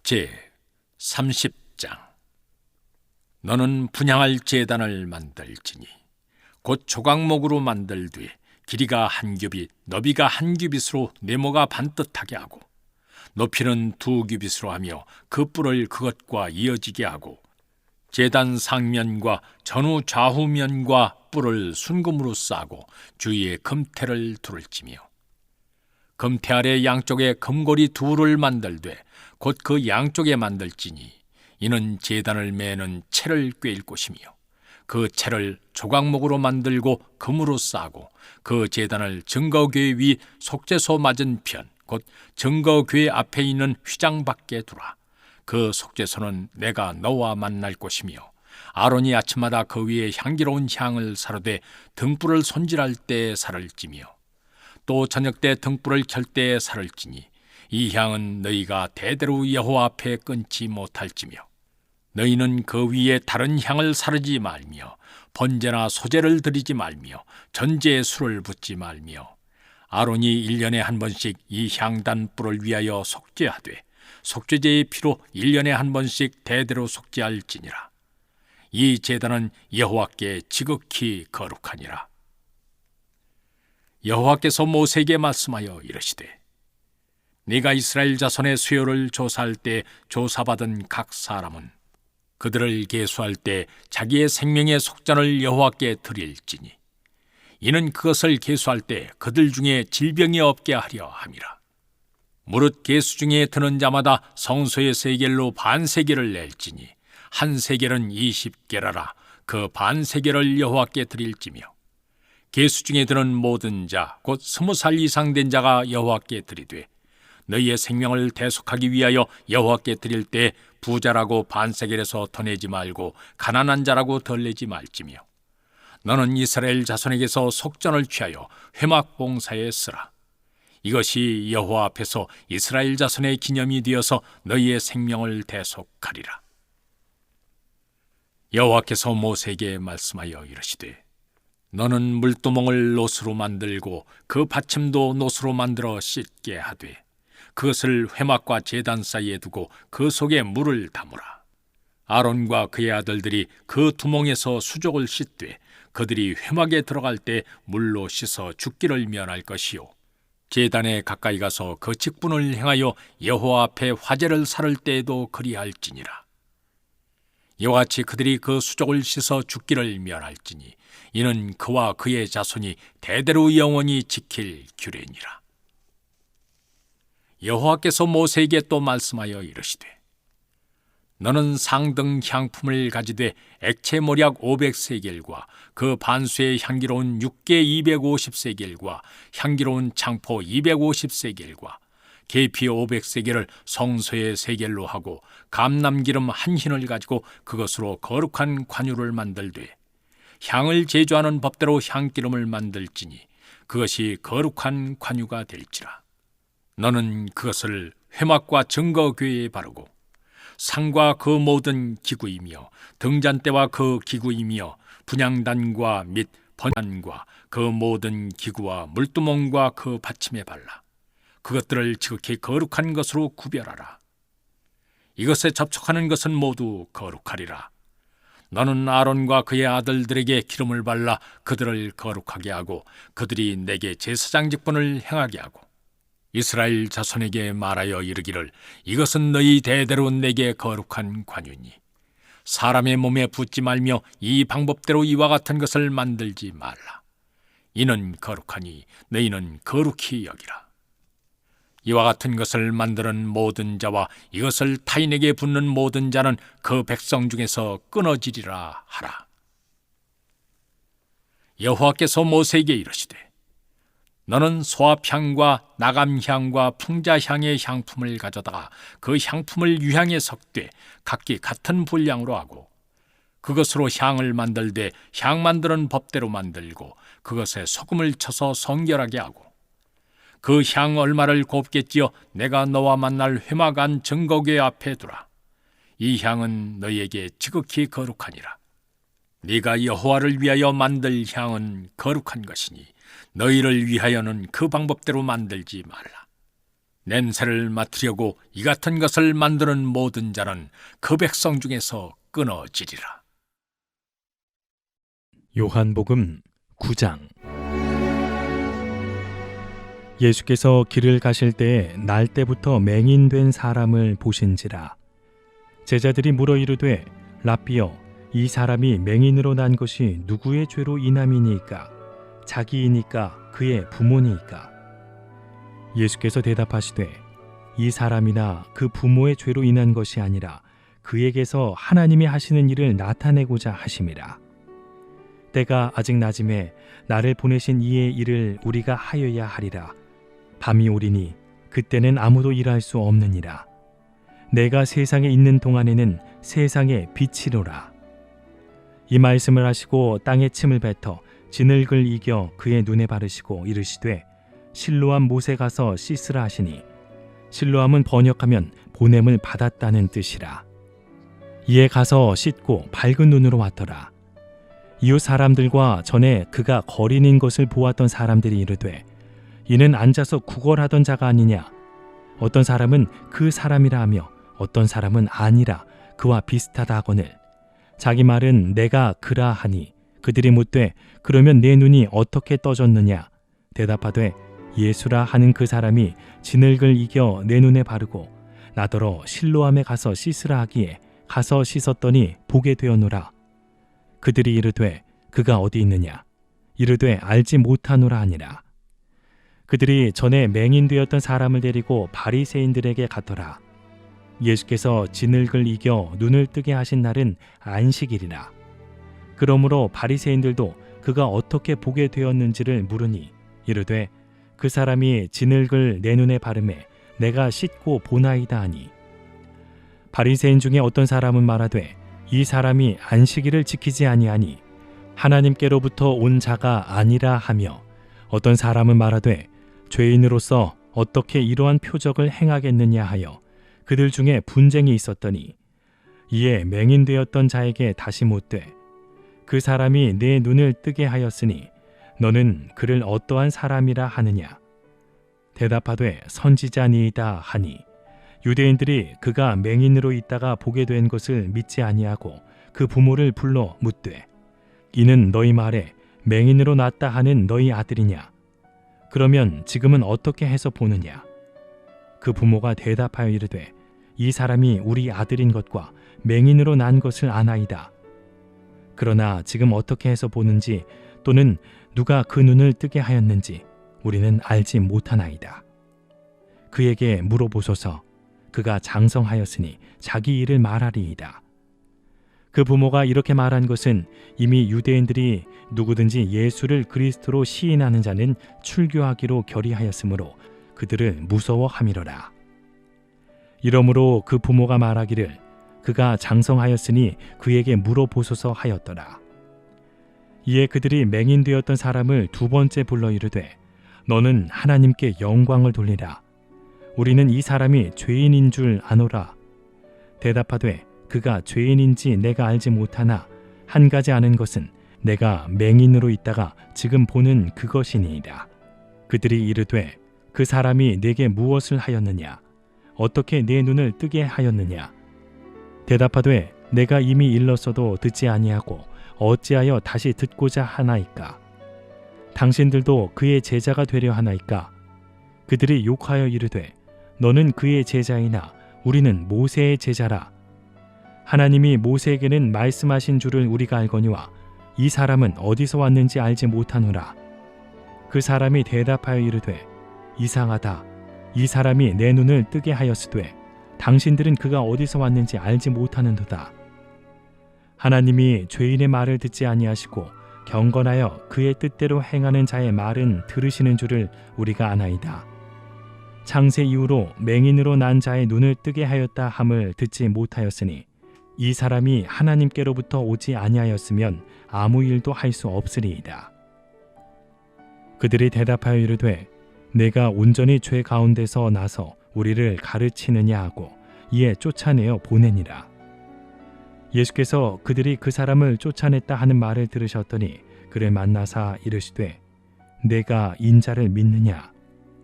제 30장. 너는 분향할 제단을 만들지니 곧 조각목으로 만들되 길이가 한 규빗, 너비가 한 규빗으로 네모가 반듯하게 하고 높이는 2규빗으로 하며 그 뿔을 그것과 이어지게 하고 제단 상면과 전후 좌후면과 뿔을 순금으로 싸고 주위에 금테를 두를지며 금테 아래 양쪽에 금고리 2를 만들되 곧 그 양쪽에 만들지니 이는 제단을 매는 채를 꿰일 곳이며 그 채를 조각목으로 만들고 금으로 싸고 그 제단을 증거궤 위 속죄소 맞은 편 곧 증거궤 앞에 있는 휘장 밖에 두라. 그 속죄소는 내가 너와 만날 곳이며 아론이 아침마다 그 위에 향기로운 향을 사르되 등불을 손질할 때에 살을 찌며 또 저녁 때 등불을 켤 때에 살을 찌니 이 향은 너희가 대대로 여호와 앞에 끊지 못할지며 너희는 그 위에 다른 향을 사르지 말며 번제나 소제를 드리지 말며 전제에 술을 붓지 말며 아론이 1년에 한 번씩 이 향단 뿔을 위하여 속죄하되 속죄제의 피로 1년에 한 번씩 대대로 속죄할지니라. 이 제단은 여호와께 지극히 거룩하니라. 여호와께서 모세에게 말씀하여 이르시되 네가 이스라엘 자손의 수요를 조사할 때 조사받은 각 사람은 그들을 계수할 때 자기의 생명의 속전을 여호와께 드릴지니 이는 그것을 계수할 때 그들 중에 질병이 없게 하려 함이라. 무릇 계수 중에 드는 자마다 성소의 세겔로 반세겔을 낼지니 한 세겔은 20게라라. 그 반세겔을 여호와께 드릴지며 계수 중에 드는 모든 자 곧 20살 이상 된 자가 여호와께 드리되 너희의 생명을 대속하기 위하여 여호와께 드릴 때 부자라고 반세겔에서 더 내지 말고 가난한 자라고 덜 내지 말지며 너는 이스라엘 자손에게서 속전을 취하여 회막 봉사에 쓰라. 이것이 여호와 앞에서 이스라엘 자손의 기념이 되어서 너희의 생명을 대속하리라. 여호와께서 모세에게 말씀하여 이르시되 너는 물두멍을 노스로 만들고 그 받침도 노스로 만들어 씻게 하되 그것을 회막과 제단 사이에 두고 그 속에 물을 담으라. 아론과 그의 아들들이 그 두멍에서 수족을 씻되 그들이 회막에 들어갈 때 물로 씻어 죽기를 면할 것이요 제단에 가까이 가서 그 직분을 행하여 여호와 앞에 화제를 살을 때에도 그리할지니라. 이와 같이 그들이 그 수족을 씻어 죽기를 면할지니 이는 그와 그의 자손이 대대로 영원히 지킬 규례니라. 여호와께서 모세에게 또 말씀하여 이르시되 너는 상등 향품을 가지되 액체 모략 500세겔과 그 반수의 향기로운 육개 250세겔과 향기로운 창포 250세겔과 계피 500세겔을 성소의 세겔로 하고 감람기름 한 흰을 가지고 그것으로 거룩한 관유를 만들되 향을 제조하는 법대로 향기름을 만들지니 그것이 거룩한 관유가 될지라. 너는 그것을 회막과 증거궤에 바르고 상과 그 모든 기구이며 등잔대와 그 기구이며 분향단과 및 번단과 그 모든 기구와 물두멍과 그 받침에 발라 그것들을 지극히 거룩한 것으로 구별하라. 이것에 접촉하는 것은 모두 거룩하리라. 너는 아론과 그의 아들들에게 기름을 발라 그들을 거룩하게 하고 그들이 내게 제사장 직분을 행하게 하고 이스라엘 자손에게 말하여 이르기를 이것은 너희 대대로 내게 거룩한 관유니 사람의 몸에 붓지 말며 이 방법대로 이와 같은 것을 만들지 말라. 이는 거룩하니 너희는 거룩히 여기라. 이와 같은 것을 만드는 모든 자와 이것을 타인에게 붓는 모든 자는 그 백성 중에서 끊어지리라 하라. 여호와께서 모세에게 이르시되 너는 소합향과 나감향과 풍자향의 향품을 가져다가 그 향품을 유향에 섞되 각기 같은 분량으로 하고 그것으로 향을 만들되 향 만드는 법대로 만들고 그것에 소금을 쳐서 성결하게 하고 그 향 얼마를 곱게 찌어 내가 너와 만날 회막 안 증거궤 앞에 두라. 이 향은 너희에게 지극히 거룩하니라. 네가 여호와를 위하여 만들 향은 거룩한 것이니 너희를 위하여는 그 방법대로 만들지 말라. 냄새를 맡으려고 이 같은 것을 만드는 모든 자는 그 백성 중에서 끊어지리라. 요한복음 9장. 예수께서 길을 가실 때에 날 때부터 맹인된 사람을 보신지라. 제자들이 물어 이르되, 라삐여, 이 사람이 맹인으로 난 것이 누구의 죄로 인함이니까? 자기이니까 그의 부모니까? 예수께서 대답하시되, 이 사람이나 그 부모의 죄로 인한 것이 아니라 그에게서 하나님이 하시는 일을 나타내고자 하심이라. 때가 아직 낮음에 나를 보내신 이의 일을 우리가 하여야 하리라. 밤이 오리니 그때는 아무도 일할 수 없느니라. 내가 세상에 있는 동안에는 세상의 빛이로라. 이 말씀을 하시고 땅에 침을 뱉어 진흙을 이겨 그의 눈에 바르시고 이르시되, 실로암 못에 가서 씻으라 하시니, 실로암은 번역하면 보냄을 받았다는 뜻이라. 이에 가서 씻고 밝은 눈으로 왔더라. 이웃 사람들과 전에 그가 거린인 것을 보았던 사람들이 이르되, 이는 앉아서 구걸하던 자가 아니냐? 어떤 사람은 그 사람이라 하며 어떤 사람은 아니라 그와 비슷하다 하거늘 자기 말은 내가 그라 하니, 그들이 묻되 그러면 내 눈이 어떻게 떠졌느냐? 대답하되, 예수라 하는 그 사람이 진흙을 이겨 내 눈에 바르고 나더러 실로암에 가서 씻으라 하기에 가서 씻었더니 보게 되었노라. 그들이 이르되 그가 어디 있느냐? 이르되 알지 못하노라 하니라. 그들이 전에 맹인되었던 사람을 데리고 바리새인들에게 갔더라. 예수께서 진흙을 이겨 눈을 뜨게 하신 날은 안식일이라. 그러므로 바리새인들도 그가 어떻게 보게 되었는지를 물으니, 이르되 그 사람이 진흙을 내 눈에 바르매 내가 씻고 보나이다 하니, 바리새인 중에 어떤 사람은 말하되, 이 사람이 안식일을 지키지 아니하니 하나님께로부터 온 자가 아니라 하며, 어떤 사람은 말하되, 죄인으로서 어떻게 이러한 표적을 행하겠느냐 하여 그들 중에 분쟁이 있었더니, 이에 맹인되었던 자에게 다시 묻되, 그 사람이 내 눈을 뜨게 하였으니 너는 그를 어떠한 사람이라 하느냐? 대답하되 선지자니이다 하니, 유대인들이 그가 맹인으로 있다가 보게 된 것을 믿지 아니하고 그 부모를 불러 묻되, 이는 너희 말에 맹인으로 났다 하는 너희 아들이냐? 그러면 지금은 어떻게 해서 보느냐? 그 부모가 대답하여 이르되, 이 사람이 우리 아들인 것과 맹인으로 난 것을 아나이다. 그러나 지금 어떻게 해서 보는지 또는 누가 그 눈을 뜨게 하였는지 우리는 알지 못하나이다. 그에게 물어보소서. 그가 장성하였으니 자기 일을 말하리이다. 그 부모가 이렇게 말한 것은 이미 유대인들이 누구든지 예수를 그리스도로 시인하는 자는 출교하기로 결의하였으므로 그들을 무서워함이로라. 이러므로 그 부모가 말하기를, 그가 장성하였으니 그에게 물어보소서 하였더라. 이에 그들이 맹인되었던 사람을 두 번째 불러 이르되, 너는 하나님께 영광을 돌리라. 우리는 이 사람이 죄인인 줄 아노라. 대답하되, 그가 죄인인지 내가 알지 못하나 한 가지 아는 것은 내가 맹인으로 있다가 지금 보는 그것이니이다. 그들이 이르되, 그 사람이 내게 무엇을 하였느냐? 어떻게 내 눈을 뜨게 하였느냐? 대답하되, 내가 이미 일렀어도 듣지 아니하고 어찌하여 다시 듣고자 하나이까? 당신들도 그의 제자가 되려 하나이까? 그들이 욕하여 이르되, 너는 그의 제자이나 우리는 모세의 제자라. 하나님이 모세에게는 말씀하신 줄을 우리가 알거니와 이 사람은 어디서 왔는지 알지 못하노라. 그 사람이 대답하여 이르되, 이상하다. 이 사람이 내 눈을 뜨게 하였으되 당신들은 그가 어디서 왔는지 알지 못하는도다. 하나님이 죄인의 말을 듣지 아니하시고 경건하여 그의 뜻대로 행하는 자의 말은 들으시는 줄을 우리가 아나이다. 창세 이후로 맹인으로 난 자의 눈을 뜨게 하였다 함을 듣지 못하였으니 이 사람이 하나님께로부터 오지 아니하였으면 아무 일도 할 수 없으리이다. 그들이 대답하여 이르되, 내가 온전히 죄 가운데서 나서 우리를 가르치느냐 하고 이에 쫓아내어 보내니라. 예수께서 그들이 그 사람을 쫓아냈다 하는 말을 들으셨더니 그를 만나사 이르시되, 내가 인자를 믿느냐?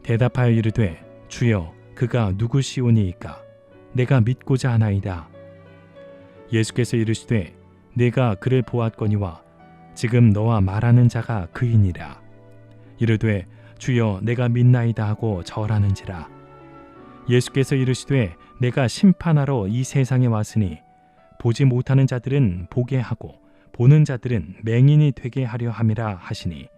대답하여 이르되, 주여, 그가 누구시오니이까? 내가 믿고자 하나이다. 예수께서 이르시되 내가 그를 보았거니와 지금 너와 말하는 자가 그이니라. 이르되 주여 내가 믿나이다 하고 절하는지라. 예수께서 이르시되 내가 심판하러 이 세상에 왔으니 보지 못하는 자들은 보게 하고 보는 자들은 맹인이 되게 하려 함이라 하시니,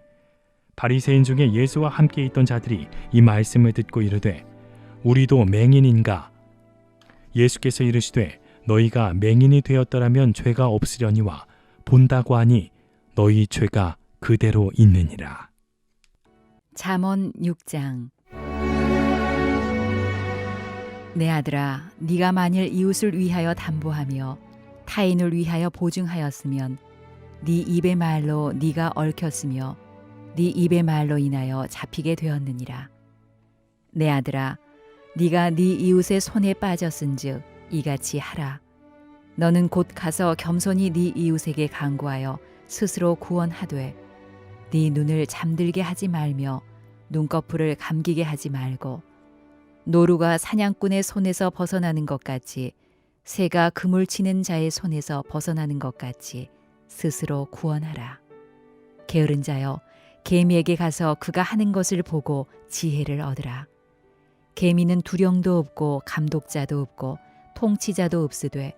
바리새인 중에 예수와 함께 있던 자들이 이 말씀을 듣고 이르되 우리도 맹인인가? 예수께서 이르시되 너희가 맹인이 되었더라면 죄가 없으려니와 본다고 하니 너희 죄가 그대로 있느니라. 잠언 6장. 내 아들아, 네가 만일 이웃을 위하여 담보하며 타인을 위하여 보증하였으면 네 입의 말로 네가 얽혔으며 네 입의 말로 인하여 잡히게 되었느니라. 내 아들아, 네가 네 이웃의 손에 빠졌은즉 이같이 하라. 너는 곧 가서 겸손히 네 이웃에게 간구하여 스스로 구원하되 네 눈을 잠들게 하지 말며 눈꺼풀을 감기게 하지 말고, 노루가 사냥꾼의 손에서 벗어나는 것 같이 새가 그물 치는 자의 손에서 벗어나는 것 같이 스스로 구원하라. 게으른 자여, 개미에게 가서 그가 하는 것을 보고 지혜를 얻으라. 개미는 두령도 없고 감독자도 없고 통치자도 없으되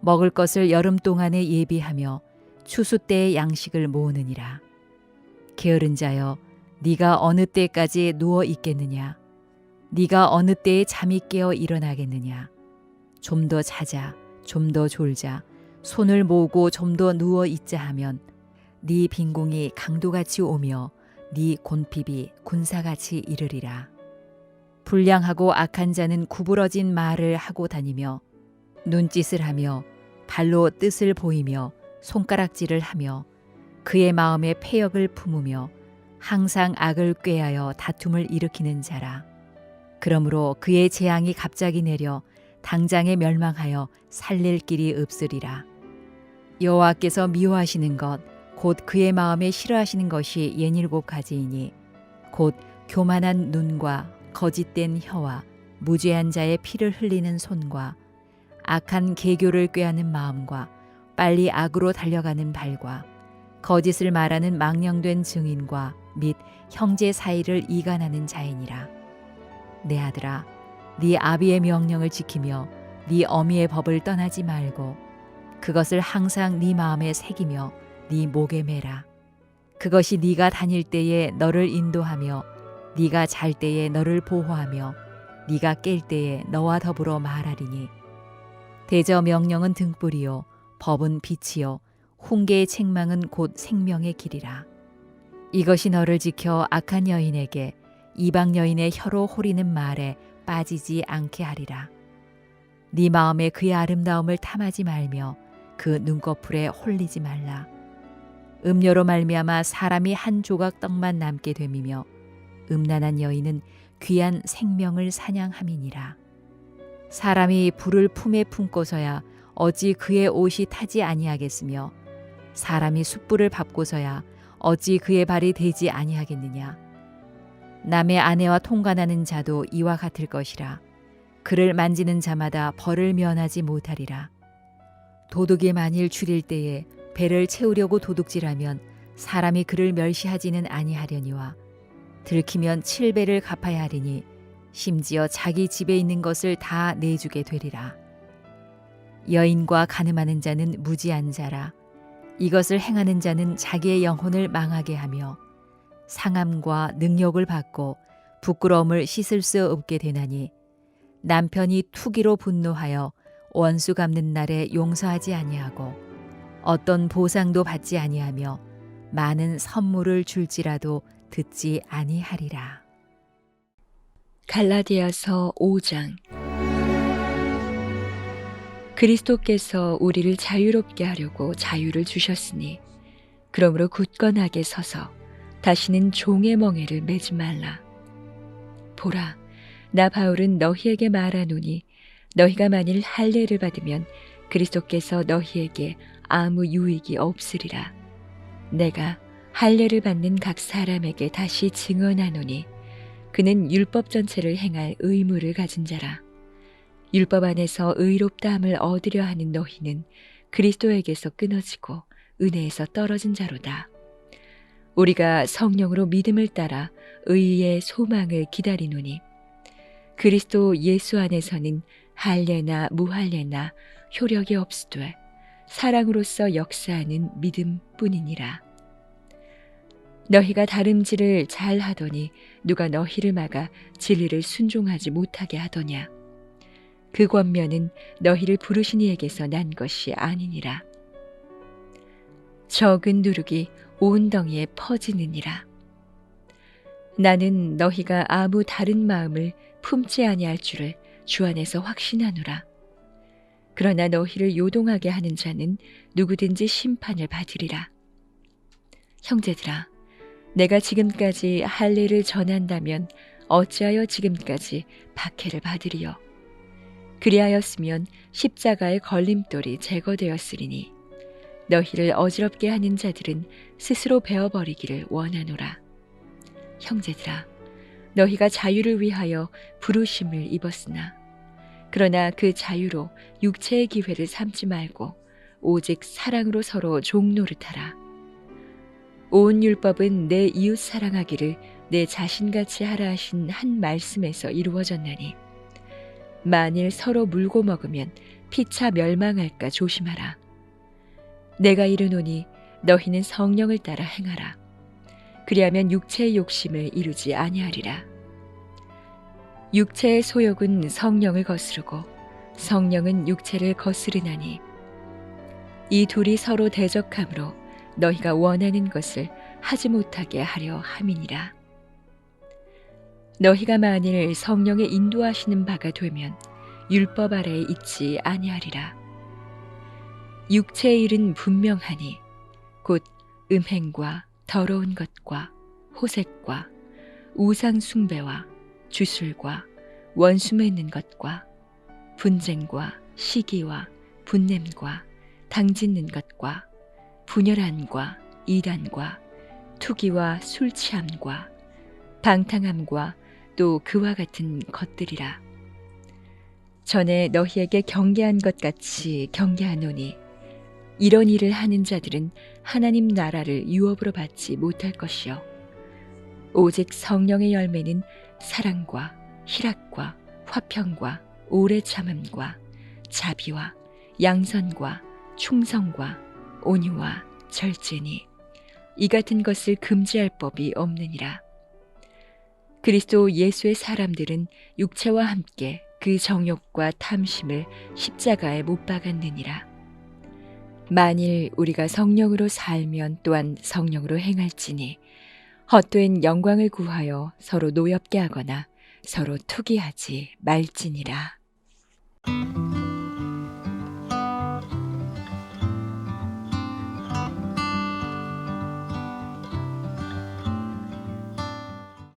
먹을 것을 여름 동안에 예비하며 추수 때의 양식을 모으느니라. 게으른 자여, 네가 어느 때까지 누워 있겠느냐? 네가 어느 때에 잠이 깨어 일어나겠느냐? 좀 더 자자, 좀 더 졸자, 손을 모으고 좀 더 누워 있자 하면 네 빈공이 강도같이 오며 네 곤핍이 군사같이 이르리라. 불량하고 악한 자는 구부러진 말을 하고 다니며 눈짓을 하며 발로 뜻을 보이며 손가락질을 하며 그의 마음에 패역을 품으며 항상 악을 꾀하여 다툼을 일으키는 자라. 그러므로 그의 재앙이 갑자기 내려 당장에 멸망하여 살릴 길이 없으리라. 여호와께서 미워하시는 것 곧 그의 마음에 싫어하시는 것이 67가지이니 곧 교만한 눈과 거짓된 혀와 무죄한 자의 피를 흘리는 손과 악한 계교를 꾀하는 마음과 빨리 악으로 달려가는 발과 거짓을 말하는 망령된 증인과 및 형제 사이를 이간하는 자이니라. 내 아들아, 네 아비의 명령을 지키며 네 어미의 법을 떠나지 말고 그것을 항상 네 마음에 새기며 네 목에 매라. 그것이 네가 다닐 때에 너를 인도하며 네가 잘 때에 너를 보호하며 네가 깰 때에 너와 더불어 말하리니, 대저 명령은 등불이요 법은 빛이요 훈계의 책망은 곧 생명의 길이라. 이것이 너를 지켜 악한 여인에게 이방 여인의 혀로 호리는 말에 빠지지 않게 하리라. 네 마음에 그의 아름다움을 탐하지 말며 그 눈꺼풀에 홀리지 말라. 음료로 말미암아 사람이 한 조각 떡만 남게 됨이며 음란한 여인은 귀한 생명을 사냥함이니라. 사람이 불을 품에 품고서야 어찌 그의 옷이 타지 아니하겠으며 사람이 숯불을 밟고서야 어찌 그의 발이 되지 아니하겠느냐. 남의 아내와 통관하는 자도 이와 같을 것이라. 그를 만지는 자마다 벌을 면하지 못하리라. 도둑이 만일 줄일 때에 배를 채우려고 도둑질하면 사람이 그를 멸시하지는 아니하려니와, 들키면 7배를 갚아야 하리니 심지어 자기 집에 있는 것을 다 내주게 되리라. 여인과 간음하는 자는 무지한 자라. 이것을 행하는 자는 자기의 영혼을 망하게 하며 상함과 능욕을 받고 부끄러움을 씻을 수 없게 되나니, 남편이 투기로 분노하여 원수 갚는 날에 용서하지 아니하고 어떤 보상도 받지 아니하며 많은 선물을 줄지라도 듣지 아니하리라. 갈라디아서 5장. 그리스도께서 우리를 자유롭게 하려고 자유를 주셨으니 그러므로 굳건하게 서서 다시는 종의 멍에를 매지 말라. 보라, 나 바울은 너희에게 말하노니 너희가 만일 할례를 받으면 그리스도께서 너희에게 아무 유익이 없으리라. 내가 할례를 받는 각 사람에게 다시 증언하노니 그는 율법 전체를 행할 의무를 가진 자라. 율법 안에서 의롭다함을 얻으려 하는 너희는 그리스도에게서 끊어지고 은혜에서 떨어진 자로다. 우리가 성령으로 믿음을 따라 의의 소망을 기다리노니 그리스도 예수 안에서는 할례나 무할례나 효력이 없으되 사랑으로서 역사하는 믿음뿐이니라. 너희가 다름질을 잘 하더니 누가 너희를 막아 진리를 순종하지 못하게 하더냐. 그 권면은 너희를 부르신 이에게서 난 것이 아니니라. 적은 누룩이 온 덩이에 퍼지느니라. 나는 너희가 아무 다른 마음을 품지 아니할 줄을 주 안에서 확신하노라. 그러나 너희를 요동하게 하는 자는 누구든지 심판을 받으리라. 형제들아, 내가 지금까지 할례를 전한다면 어찌하여 지금까지 박해를 받으리요? 그리하였으면 십자가의 걸림돌이 제거되었으리니 너희를 어지럽게 하는 자들은 스스로 베어버리기를 원하노라. 형제들아, 너희가 자유를 위하여 부르심을 입었으나 그러나 그 자유로 육체의 기회를 삼지 말고 오직 사랑으로 서로 종노릇하라. 온 율법은 내 이웃 사랑하기를 내 자신같이 하라 하신 한 말씀에서 이루어졌나니 만일 서로 물고 먹으면 피차 멸망할까 조심하라. 내가 이르노니 너희는 성령을 따라 행하라. 그리하면 육체의 욕심을 이루지 아니하리라. 육체의 소욕은 성령을 거스르고 성령은 육체를 거스르나니 이 둘이 서로 대적함으로 너희가 원하는 것을 하지 못하게 하려 함이니라. 너희가 만일 성령의 인도하시는 바가 되면 율법 아래에 있지 아니하리라. 육체의 일은 분명하니 곧 음행과 더러운 것과 호색과 우상 숭배와 주술과 원수 맺는 것과 분쟁과 시기와 분냄과 당짓는 것과 분열함과 이단과 투기와 술 취함과 방탕함과 또 그와 같은 것들이라. 전에 너희에게 경계한 것 같이 경계하노니 이런 일을 하는 자들은 하나님 나라를 유업으로 받지 못할 것이요 오직 성령의 열매는 사랑과 희락과 화평과 오래 참음과 자비와 양선과 충성과 온유와 절제니 이 같은 것을 금지할 법이 없느니라. 그리스도 예수의 사람들은 육체와 함께 그 정욕과 탐심을 십자가에 못 박았느니라. 만일 우리가 성령으로 살면 또한 성령으로 행할지니 헛된 영광을 구하여 서로 노엽게 하거나 서로 투기하지 말지니라.